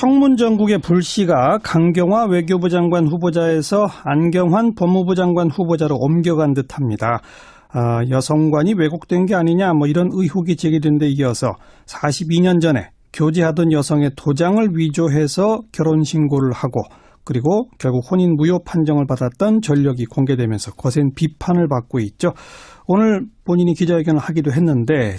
청문 정국의 불씨가 강경화 외교부 장관 후보자에서 안경환 법무부 장관 후보자로 옮겨간 듯합니다. 여성관이 왜곡된 게 아니냐 이런 의혹이 제기된 데 이어서 42년 전에 교제하던 여성의 도장을 위조해서 결혼신고를 하고 그리고 결국 혼인 무효 판정을 받았던 전력이 공개되면서 거센 비판을 받고 있죠. 오늘 본인이 기자회견을 하기도 했는데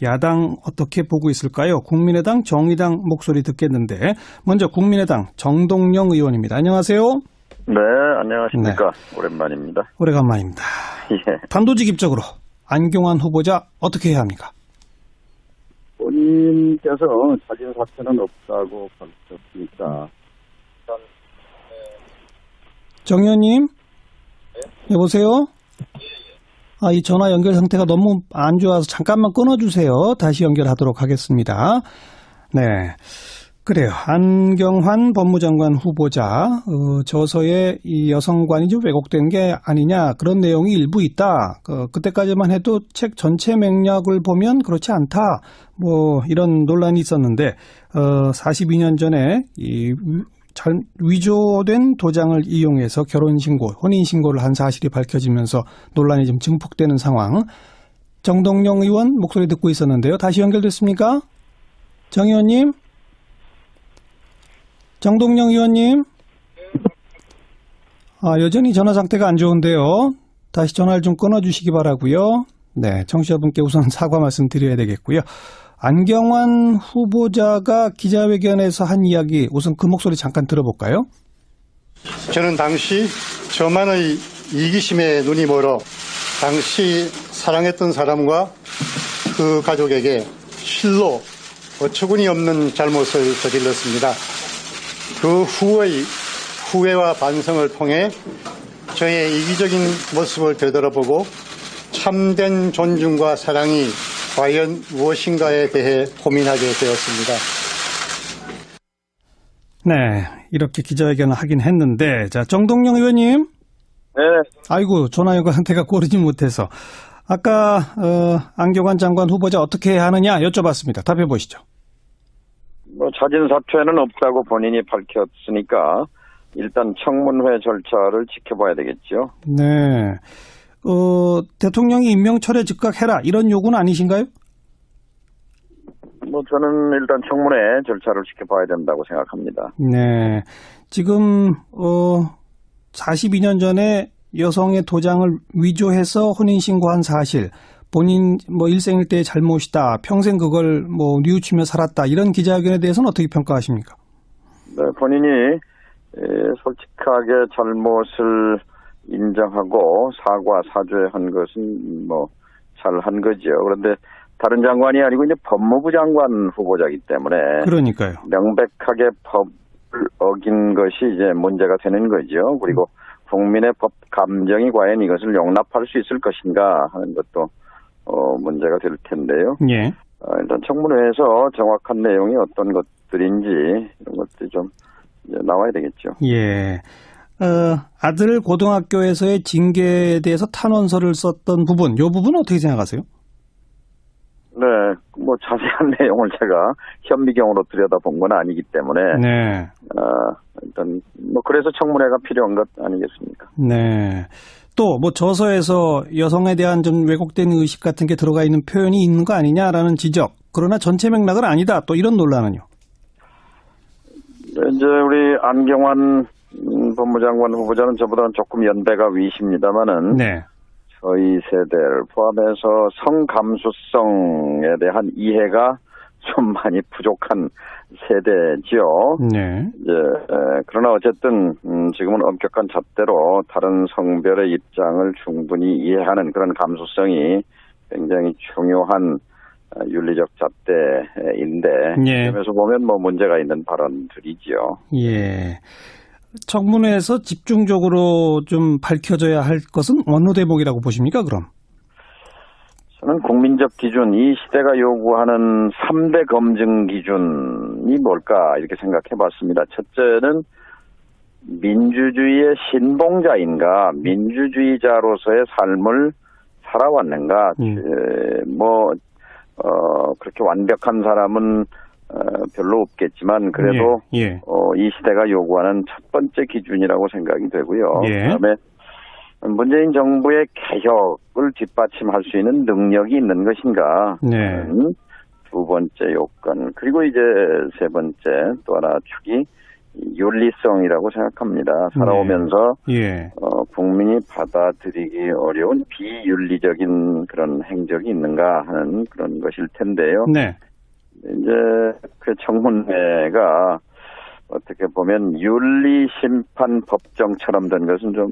야당 어떻게 보고 있을까요? 국민의당, 정의당 목소리 듣겠는데 먼저 국민의당 정동영 의원입니다. 안녕하세요. 네, 안녕하십니까. 네. 오랜만입니다. 오래간만입니다. 예. 단도직입적으로 안경환 후보자 어떻게 해야 합니까? 본인께서 자진 사퇴는 없다고 밝혔으니까. 정 의원님, 여보세요? 이 전화 연결 상태가 너무 안 좋아서 잠깐만 끊어주세요. 다시 연결하도록 하겠습니다. 네. 그래요. 안경환 법무장관 후보자, 저서에 이 여성관이 좀 왜곡된 게 아니냐, 그런 내용이 일부 있다. 그때까지만 해도 책 전체 맥락을 보면 그렇지 않다. 이런 논란이 있었는데, 42년 전에 위조된 도장을 이용해서 결혼신고, 혼인신고를 한 사실이 밝혀지면서 논란이 좀 증폭되는 상황. 정동영 의원 목소리 듣고 있었는데요. 다시 연결됐습니까? 정 의원님? 정동영 의원님? 여전히 전화 상태가 안 좋은데요. 다시 전화를 좀 끊어주시기 바라고요. 네, 청취자분께 우선 사과 말씀드려야 되겠고요. 안경환 후보자가 기자회견에서 한 이야기 우선 그 목소리 잠깐 들어볼까요? 저는 당시 저만의 이기심에 눈이 멀어 당시 사랑했던 사람과 그 가족에게 실로 어처구니 없는 잘못을 저질렀습니다. 그 후의 후회와 반성을 통해 저의 이기적인 모습을 되돌아보고 참된 존중과 사랑이 과연 무엇인가에 대해 고민하게 되었습니다. 네, 이렇게 기자회견을 하긴 했는데, 정동영 의원님. 네. 아이고, 전화 연결 상태가 꼬르지 못해서. 아까 안경환 장관 후보자 어떻게 해야 하느냐 여쭤봤습니다. 답해 보시죠. 자진 사퇴는 없다고 본인이 밝혔으니까 일단 청문회 절차를 지켜봐야 되겠죠. 네. 대통령이 임명 철회 즉각해라 이런 요구는 아니신가요? 저는 일단 청문회 절차를 지켜봐야 된다고 생각합니다. 네. 지금 42년 전에 여성의 도장을 위조해서 혼인신고한 사실, 본인 일생일대의 잘못이다, 평생 그걸 뉘우치며 살았다, 이런 기자회견에 대해서는 어떻게 평가하십니까? 네, 본인이 솔직하게 잘못을 인정하고 사죄한 것은 잘한 거죠. 그런데 다른 장관이 아니고 이제 법무부 장관 후보자이기 때문에 그러니까요. 명백하게 법을 어긴 것이 이제 문제가 되는 거죠. 그리고 국민의 법 감정이 과연 이것을 용납할 수 있을 것인가 하는 것도 문제가 될 텐데요. 예. 일단 청문회에서 정확한 내용이 어떤 것들인지 이런 것들이 좀 이제 나와야 되겠죠. 예. 아들 고등학교에서의 징계에 대해서 탄원서를 썼던 부분, 이 부분은 어떻게 생각하세요? 네, 자세한 내용을 제가 현미경으로 들여다본 건 아니기 때문에. 네. 일단, 그래서 청문회가 필요한 것 아니겠습니까? 네. 또, 저서에서 여성에 대한 좀 왜곡된 의식 같은 게 들어가 있는 표현이 있는 거 아니냐라는 지적. 그러나 전체 맥락은 아니다. 또 이런 논란은요? 네, 이제 우리 안경환 법무장관 후보자는 저보다는 조금 연배가 위십니다만은. 네. 저희 세대를 포함해서 성감수성에 대한 이해가 좀 많이 부족한 세대죠. 네. 그러나 어쨌든 지금은 엄격한 잣대로 다른 성별의 입장을 충분히 이해하는 그런 감수성이 굉장히 중요한 윤리적 잣대인데 예. 그래서 보면 문제가 있는 발언들이죠. 예. 청문회에서 집중적으로 좀 밝혀져야 할 것은 어느 대목이라고 보십니까, 그럼? 저는 국민적 기준, 이 시대가 요구하는 3대 검증 기준이 뭘까 이렇게 생각해 봤습니다. 첫째는 민주주의의 신봉자인가, 민주주의자로서의 삶을 살아왔는가, 그렇게 완벽한 사람은 별로 없겠지만 그래도 예. 이 시대가 요구하는 첫 번째 기준이라고 생각이 되고요. 예. 그다음에 문재인 정부의 개혁을 뒷받침할 수 있는 능력이 있는 것인가 네. 두 번째 요건. 그리고 이제 세 번째 또 하나 축이 윤리성이라고 생각합니다. 살아오면서 예. 국민이 받아들이기 어려운 비윤리적인 그런 행적이 있는가 하는 그런 것일 텐데요. 네. 이제 그 청문회가 어떻게 보면 윤리심판법정처럼 된 것은 좀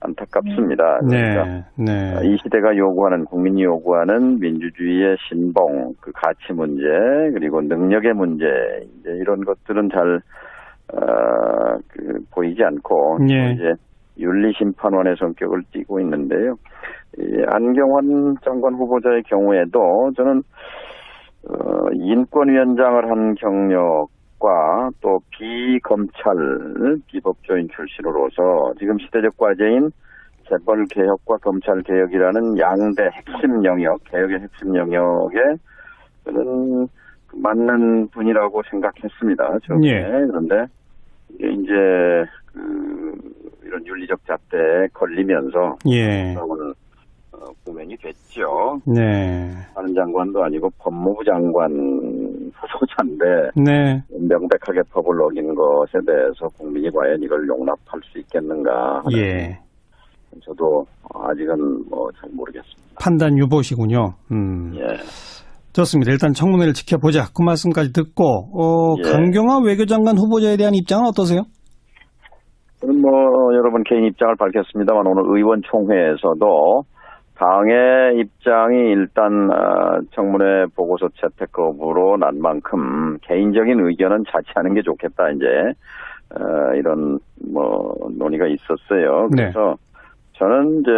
안타깝습니다. 그러니까 네. 이 시대가 요구하는, 국민이 요구하는 민주주의의 신봉, 그 가치 문제, 그리고 능력의 문제, 이제 이런 것들은 잘 보이지 않고 예. 이제 윤리심판원의 성격을 띠고 있는데요. 이 안경환 장관 후보자의 경우에도 저는 인권위원장을 한 경력과 또 비검찰, 비법조인 출신으로서 지금 시대적 과제인 재벌개혁과 검찰개혁이라는 양대 핵심 영역, 개혁의 핵심 영역에 저는 맞는 분이라고 생각했습니다. 처음에. 예. 그런데 이게 이제 이런 윤리적 잣대에 걸리면서 예. 오늘 구면이 됐죠. 네. 다른 장관도 아니고 법무부 장관 후보자인데 네. 명백하게 법을 어긴 것에 대해서 국민이 과연 이걸 용납할 수 있겠는가 하는 예. 저도 아직은 잘 모르겠습니다. 판단 유보시군요. 예. 좋습니다. 일단 청문회를 지켜보자. 그 말씀까지 듣고 예. 강경화 외교장관 후보자에 대한 입장은 어떠세요? 저는 여러분 개인 입장을 밝혔습니다만 오늘 의원총회에서도 당의 입장이 일단 청문회 보고서 채택 거부로 난 만큼 개인적인 의견은 자제하는 게 좋겠다 이제 이런 논의가 있었어요. 그래서 저는 이제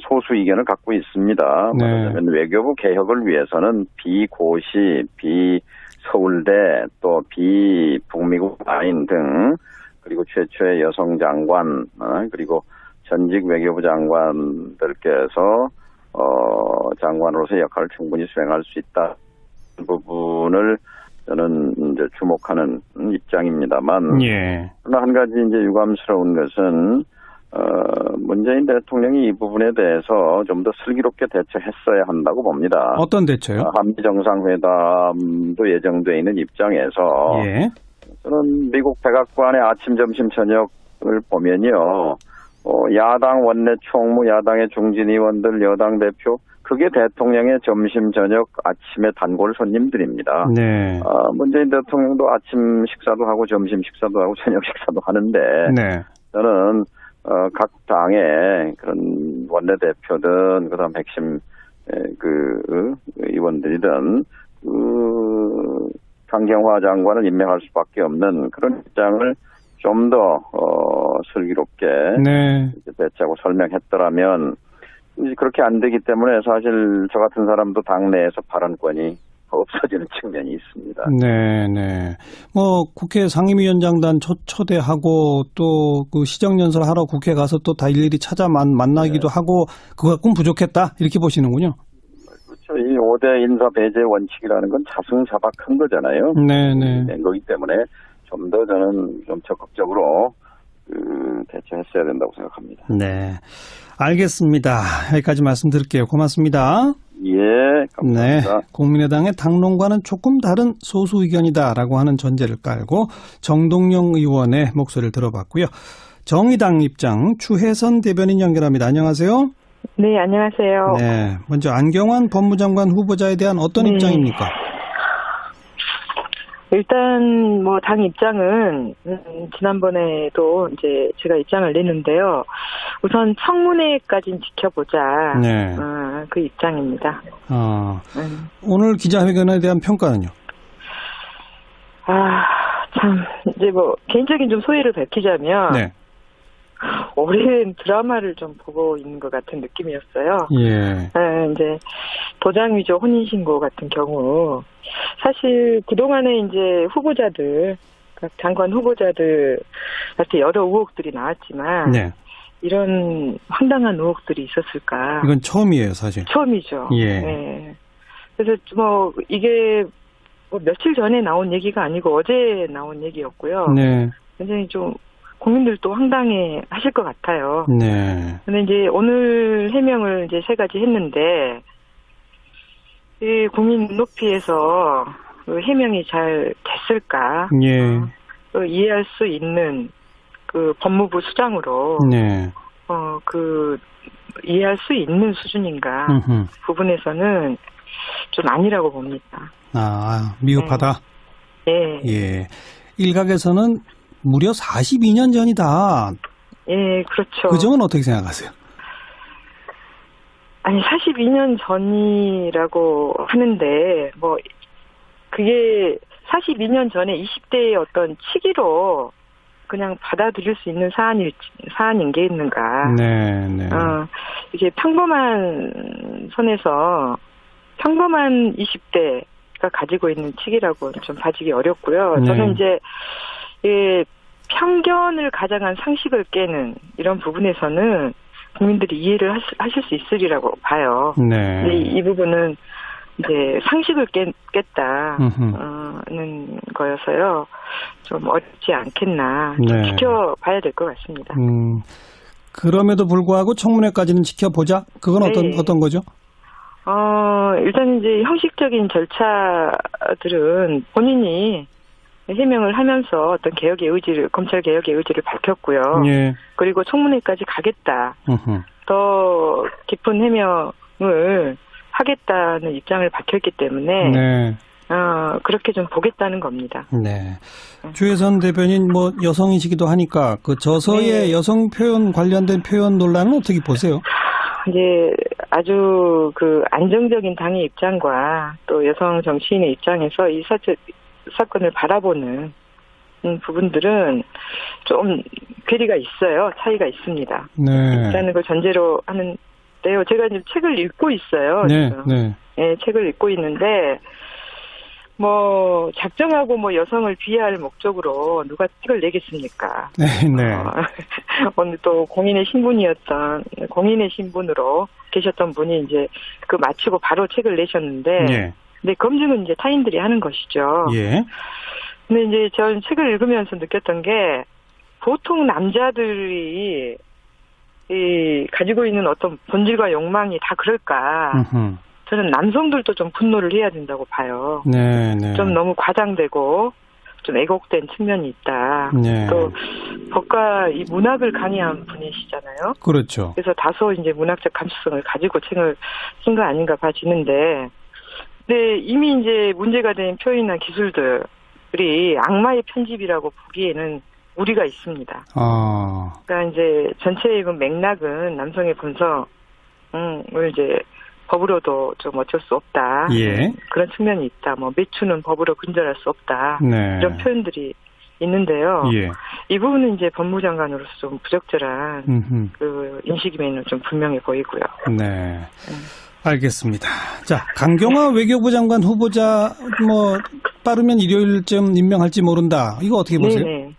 소수 의견을 갖고 있습니다. 네. 말하자면 외교부 개혁을 위해서는 비고시, 비서울대 또 비북미국 라인 등 그리고 최초의 여성 장관 그리고 전직 외교부 장관들께서 장관으로서 역할을 충분히 수행할 수 있다 부분을 저는 이제 주목하는 입장입니다만, 예. 그러나 한 가지 이제 유감스러운 것은 문재인 대통령이 이 부분에 대해서 좀 더 슬기롭게 대처했어야 한다고 봅니다. 어떤 대처요? 한미 정상회담도 예정돼 있는 입장에서 예. 저는 미국 백악관의 아침, 점심, 저녁을 보면요. 야당 원내 총무, 야당의 중진 의원들, 여당 대표, 그게 대통령의 점심, 저녁, 아침의 단골 손님들입니다. 네. 문재인 대통령도 아침 식사도 하고 점심 식사도 하고 저녁 식사도 하는데 네. 저는 각 당의 그런 원내대표든 그다음 핵심 의원들이든 강경화 장관을 임명할 수밖에 없는 그런 입장을 좀 더 슬기롭게 네. 대처하고 설명했더라면 이제 그렇게 안 되기 때문에 사실 저 같은 사람도 당내에서 발언권이 없어지는 측면이 있습니다. 네. 국회 상임위원장단 초대하고 또 그 시정연설 하러 국회 가서 또 다 일일이 찾아 만나기도 하고 그거 갖고는 부족했다 이렇게 보시는군요. 그렇죠. 이 5대 인사 배제 원칙이라는 건 자승자박한 거잖아요. 네. 된 거기 때문에 좀 더 저는 좀 적극적으로 대처했어야 된다고 생각합니다. 네. 알겠습니다. 여기까지 말씀드릴게요. 고맙습니다. 예, 감사합니다. 네. 국민의당의 당론과는 조금 다른 소수 의견이다라고 하는 전제를 깔고 정동영 의원의 목소리를 들어봤고요. 정의당 입장 추혜선 대변인 연결합니다. 안녕하세요. 네, 안녕하세요. 네. 먼저 안경환 법무장관 후보자에 대한 어떤 입장입니까? 일단 당 입장은 지난번에도 이제 제가 입장을 냈는데요. 우선 청문회까지는 지켜보자. 네. 그 입장입니다. 오늘 기자회견에 대한 평가는요? 참 이제 개인적인 좀 소회를 밝히자면 네. 오랜 드라마를 좀 보고 있는 것 같은 느낌이었어요. 예. 이제 도장 위조 혼인신고 같은 경우 사실 그동안에 이제 후보자들, 각 장관 후보자들한테 여러 의혹들이 나왔지만 네. 이런 황당한 의혹들이 있었을까? 이건 처음이에요, 사실. 처음이죠. 예. 네. 그래서 이게 뭐 며칠 전에 나온 얘기가 아니고 어제 나온 얘기였고요. 네. 굉장히 좀 국민들도 황당해 하실 것 같아요. 네. 근데 이제 오늘 해명을 이제 3가지 했는데, 이 국민 눈높이에서 그 해명이 잘 됐을까? 예. 이해할 수 있는 그 법무부 수장으로, 네. 이해할 수 있는 수준인가? 음흠. 부분에서는 좀 아니라고 봅니다. 미흡하다. 예. 예. 일각에서는 무려 42년 전이다. 예, 그렇죠. 그 점은 어떻게 생각하세요? 아니, 42년 전이라고 하는데, 뭐, 그게 42년 전에 20대의 어떤 치기로 그냥 받아들일 수 있는 사안인 게 있는가. 네, 네. 이게 평범한 선에서 평범한 20대가 가지고 있는 치기라고 좀 봐지기 어렵고요. 네. 저는 이제, 편견을 가장한 상식을 깨는 이런 부분에서는 국민들이 이해를 하실 수 있으리라고 봐요. 네. 근데 이 부분은 이제 상식을 깼다는 거여서요. 좀 어렵지 않겠나. 좀 네. 지켜봐야 될 것 같습니다. 그럼에도 불구하고 청문회까지는 지켜보자. 그건 네. 어떤 거죠? 일단 이제 형식적인 절차들은 본인이 해명을 하면서 어떤 검찰 개혁의 의지를 밝혔고요. 예. 그리고 청문회까지 가겠다. 더 깊은 해명을 하겠다는 입장을 밝혔기 때문에, 네. 그렇게 좀 보겠다는 겁니다. 네. 주혜선 대변인 여성이시기도 하니까 그 저서의 네. 여성 표현 관련된 표현 논란은 어떻게 보세요? 이제 아주 그 안정적인 당의 입장과 또 여성 정치인의 입장에서 이 사건을 바라보는 부분들은 좀 괴리가 있어요. 차이가 있습니다. 네. 있다는 걸 전제로 하는데요. 제가 지금 책을 읽고 있어요. 네. 지금. 네. 네, 책을 읽고 있는데 작정하고 여성을 비하할 목적으로 누가 책을 내겠습니까? 네. 네. 오늘 또 공인의 신분으로 계셨던 분이 이제 그 마치고 바로 책을 내셨는데, 예. 근데 검증은 이제 타인들이 하는 것이죠. 예. 근데 이제 저는 책을 읽으면서 느꼈던 게 보통 남자들이 가지고 있는 어떤 본질과 욕망이 다 그럴까? 저는 남성들도 좀 분노를 해야 된다고 봐요. 네. 네. 좀 너무 과장되고 좀 애곡된 측면이 있다. 네. 또 법과 이 문학을 강의한 분이시잖아요. 그렇죠. 그래서 다소 이제 문학적 감수성을 가지고 책을 쓴 거 아닌가 봐지는데, 근데 이미 이제 문제가 된 표현이나 기술들이 악마의 편집이라고 보기에는 무리가 있습니다. 그러니까 이제 전체의 그 맥락은 남성의 본성을 이제 법으로도 좀 어쩔 수 없다. 예. 그런 측면이 있다. 매추는 법으로 근절할 수 없다. 네. 이런 표현들이 있는데요. 예. 이 부분은 이제 법무장관으로서 좀 부적절한 그 인식임에는 좀 분명해 보이고요. 네. 알겠습니다. 자, 강경화 외교부 장관 후보자 빠르면 일요일쯤 임명할지 모른다. 이거 어떻게 보세요? 네네.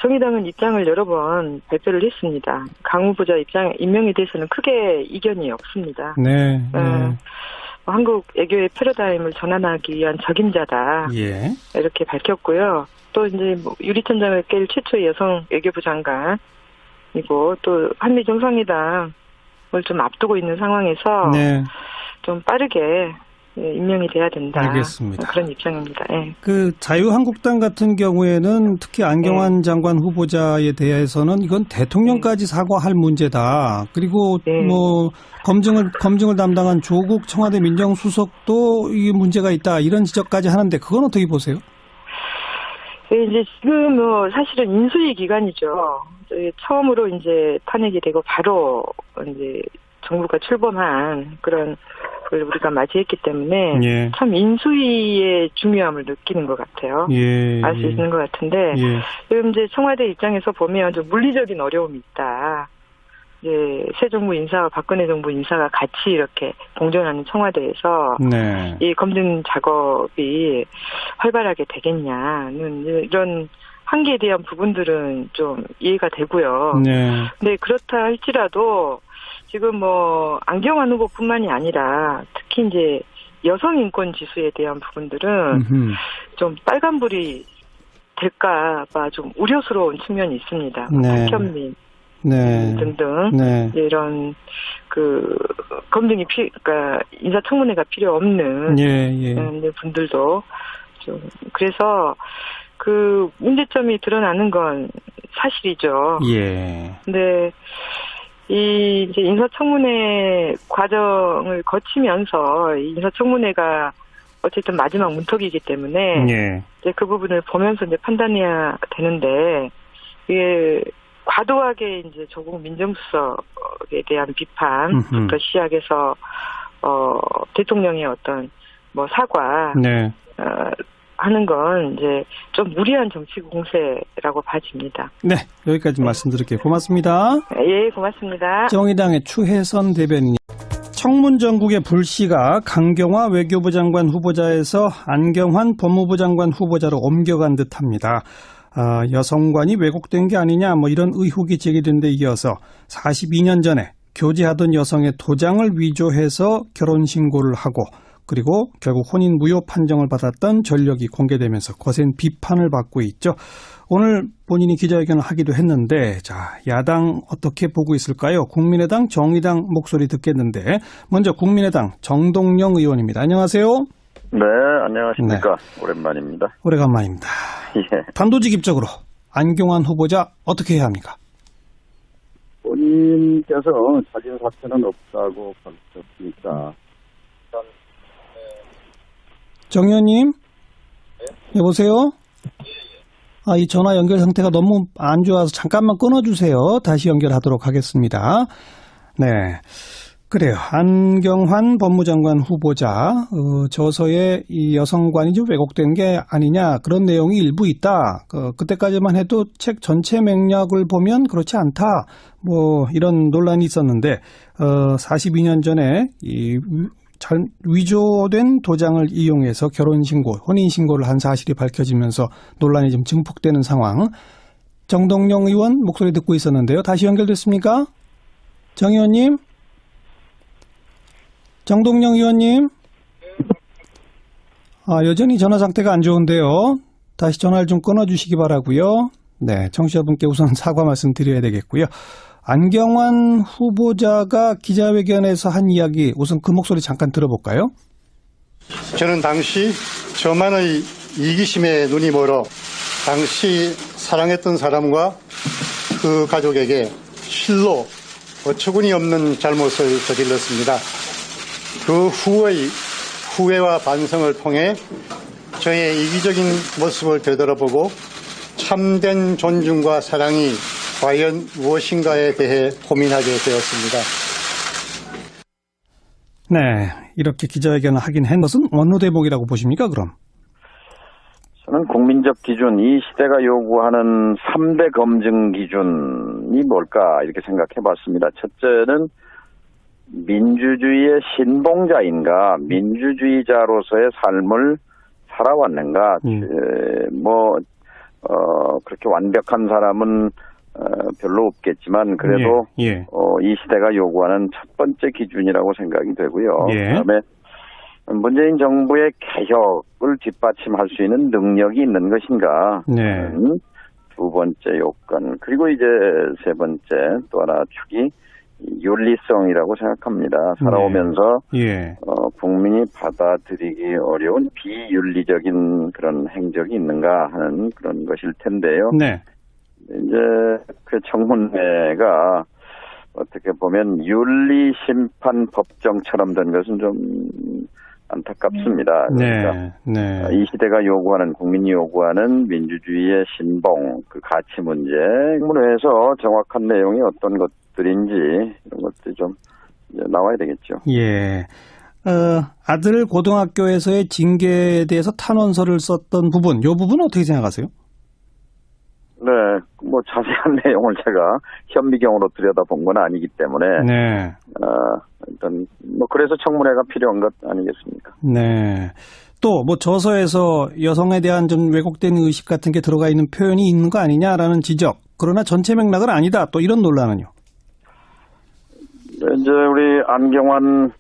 정의당은 입장을 여러 번 발표를 했습니다. 강 후보자 임명에 대해서는 크게 이견이 없습니다. 네. 한국 외교의 패러다임을 전환하기 위한 적임자다. 예. 이렇게 밝혔고요. 또 이제 유리천장을 깰 최초의 여성 외교부 장관이고 또 한미 정상회담을 좀 앞두고 있는 상황에서 네. 좀 빠르게 임명이 돼야 된다. 알겠습니다. 그런 입장입니다. 예. 그 자유한국당 같은 경우에는 특히 안경환 장관 후보자에 대해서는 이건 대통령까지 사과할 문제다. 그리고 검증을 담당한 조국 청와대 민정수석도 이게 문제가 있다. 이런 지적까지 하는데 그건 어떻게 보세요? 이제 지금 사실은 인수위 기간이죠. 처음으로 이제 탄핵이 되고 바로 이제 정부가 출범한 그런 걸 우리가 맞이했기 때문에 예. 참 인수위의 중요함을 느끼는 것 같아요. 예. 알 수 있는 것 같은데 예. 지금 이제 청와대 입장에서 보면 좀 물리적인 어려움이 있다. 이제 새 정부 인사와 박근혜 정부 인사가 같이 이렇게 공존하는 청와대에서 네. 이 검증 작업이 활발하게 되겠냐는 이런 한계에 대한 부분들은 좀 이해가 되고요. 네. 근데 그렇다 할지라도 지금 안경환 후보뿐만이 아니라 특히 이제 여성 인권 지수에 대한 부분들은 음흠. 좀 빨간불이 될까봐 좀 우려스러운 측면이 있습니다. 네. 국현민 네. 등등 네. 이런 검증이 그러니까 인사청문회가 필요 없는 예. 분들도 좀 그래서 그 문제점이 드러나는 건 사실이죠. 예. 근데 이제 인사청문회 과정을 거치면서 이 인사청문회가 어쨌든 마지막 문턱이기 때문에 예. 이제 그 부분을 보면서 이제 판단해야 되는데 이게 과도하게 이제 조국 민정수석에 대한 비판부터 시작해서 대통령의 어떤 뭐 사과 네. 하는 건 이제 좀 무리한 정치 공세라고 봐집니다. 네. 여기까지 말씀드릴게요. 고맙습니다. 예, 고맙습니다. 정의당의 추혜선 대변인. 청문 전국의 불씨가 강경화 외교부 장관 후보자에서 안경환 법무부 장관 후보자로 옮겨간 듯합니다. 여성관이 왜곡된 게 아니냐 뭐 이런 의혹이 제기된 데 이어서 42년 전에 교제하던 여성의 도장을 위조해서 결혼신고를 하고 그리고 결국 혼인 무효 판정을 받았던 전력이 공개되면서 거센 비판을 받고 있죠. 오늘 본인이 기자회견을 하기도 했는데 자, 야당 어떻게 보고 있을까요? 국민의당, 정의당 목소리 듣겠는데 먼저 국민의당 정동영 의원입니다. 안녕하세요. 네, 안녕하십니까. 네. 오랜만입니다. 오래간만입니다. 예. 단도직입적으로 안경환 후보자 어떻게 해야 합니까? 본인께서 자진 사퇴는 없다고 밝혔으니까. 정 의원님, 여보세요? 이 전화 연결 상태가 너무 안 좋아서 잠깐만 끊어주세요. 다시 연결하도록 하겠습니다. 네. 그래요. 안경환 법무장관 후보자 저서에 이 여성관이 좀 왜곡된 게 아니냐 그런 내용이 일부 있다. 그때까지만 해도 책 전체 맥락을 보면 그렇지 않다. 뭐 이런 논란이 있었는데 42년 전에 이 위조된 도장을 이용해서 결혼신고, 혼인신고를 한 사실이 밝혀지면서 논란이 좀 증폭되는 상황. 정동영 의원 목소리 듣고 있었는데요. 다시 연결됐습니까? 정 의원님? 정동영 의원님? 여전히 전화 상태가 안 좋은데요. 다시 전화를 좀 끊어주시기 바라고요. 네, 청취자분께 우선 사과 말씀 드려야 되겠고요. 안경환 후보자가 기자회견에서 한 이야기 우선 그 목소리 잠깐 들어볼까요? 저는 당시 저만의 이기심에 눈이 멀어 당시 사랑했던 사람과 그 가족에게 실로 어처구니 없는 잘못을 저질렀습니다. 그 후회와 반성을 통해 저의 이기적인 모습을 되돌아보고 참된 존중과 사랑이 과연 무엇인가에 대해 고민하게 되었습니다. 네, 이렇게 기자회견을 하긴 한 것은 어느 대목이라고 보십니까, 그럼? 저는 국민적 기준, 이 시대가 요구하는 3대 검증 기준이 뭘까 이렇게 생각해 봤습니다. 첫째는 민주주의의 신봉자인가, 민주주의자로서의 삶을 살아왔는가, 그렇게 완벽한 사람은 별로 없겠지만 그래도 이 시대가 요구하는 첫 번째 기준이라고 생각이 되고요. 그다음에 문재인 정부의 개혁을 뒷받침할 수 있는 능력이 있는 것인가. 두 번째 요건. 그리고 이제 세 번째 또 하나 축이 윤리성이라고 생각합니다. 살아오면서 국민이 받아들이기 어려운 비윤리적인 그런 행적이 있는가 하는 그런 것일 텐데요. 이제 그 청문회가 어떻게 보면 윤리심판법정처럼 된 것은 좀 안타깝습니다. 그러니까 이 시대가 요구하는, 국민이 요구하는 민주주의의 신봉, 그 가치 문제, 청문회에서 정확한 내용이 어떤 것들인지 이런 것들이 좀 이제 나와야 되겠죠. 아들 고등학교에서의 징계에 대해서 탄원서를 썼던 부분, 이 부분은 어떻게 생각하세요? 네, 뭐 자세한 내용을 제가 현미경으로 들여다본 건 아니기 때문에 일단 뭐 그래서 청문회가 필요한 것 아니겠습니까? 또 뭐 저서에서 여성에 대한 좀 왜곡된 의식 같은 게 들어가 있는 표현이 있는 거 아니냐라는 지적. 그러나 전체 맥락은 아니다. 또 이런 논란은요? 이제 우리 안경환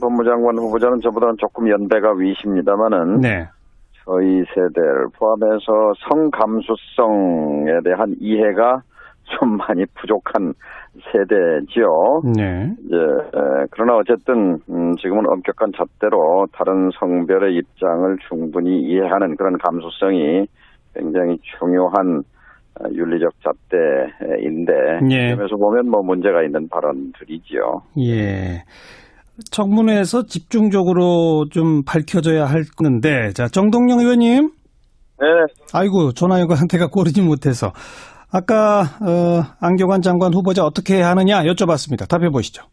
법무장관 후보자는 저보다는 조금 연배가 위십니다만은 네. 저희 세대를 포함해서 성감수성에 대한 이해가 좀 많이 부족한 세대지요. 네. 그러나 어쨌든 지금은 엄격한 잣대로 다른 성별의 입장을 충분히 이해하는 그런 감수성이 굉장히 중요한 윤리적 잣대인데 예. 점에서 보면 뭐 문제가 있는 발언들이지요. 예. 청문회에서 집중적으로 좀 밝혀져야 할 건데, 자, 정동영 의원님. 네. 아이고, 전화 연결한테가 꼬르지 못해서. 아까, 안경환 장관 후보자 어떻게 해야 하느냐 여쭤봤습니다. 답해 보시죠.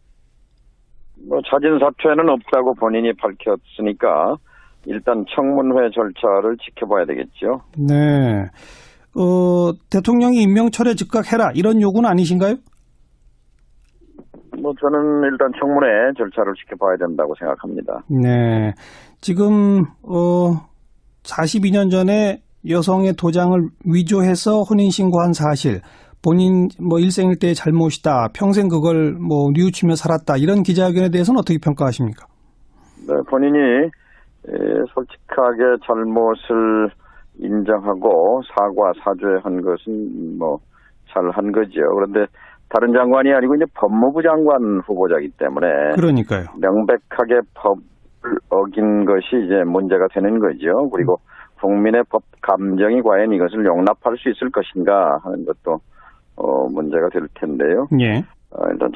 뭐 자진 사퇴는 없다고 본인이 밝혔으니까 일단 청문회 절차를 지켜봐야 되겠죠. 네. 대통령이 임명철회 즉각해라 이런 요구는 아니신가요? 뭐 저는 일단 청문회 절차를 지켜봐야 된다고 생각합니다. 네. 지금 42년 전에 여성의 도장을 위조해서 혼인신고한 사실, 본인 뭐 일생일대의 잘못이다, 평생 그걸 뭐 뉘우치며 살았다 이런 기자회견에 대해서는 어떻게 평가하십니까? 네, 본인이 솔직하게 잘못을 인정하고 사죄한 것은 뭐 잘한 거죠. 그런데 다른 장관이 아니고 이제 법무부 장관 후보자이기 때문에 그러니까요. 명백하게 법을 어긴 것이 이제 문제가 되는 거죠. 그리고 국민의 법 감정이 과연 이것을 용납할 수 있을 것인가 하는 것도 문제가 될 텐데요. 예. 일단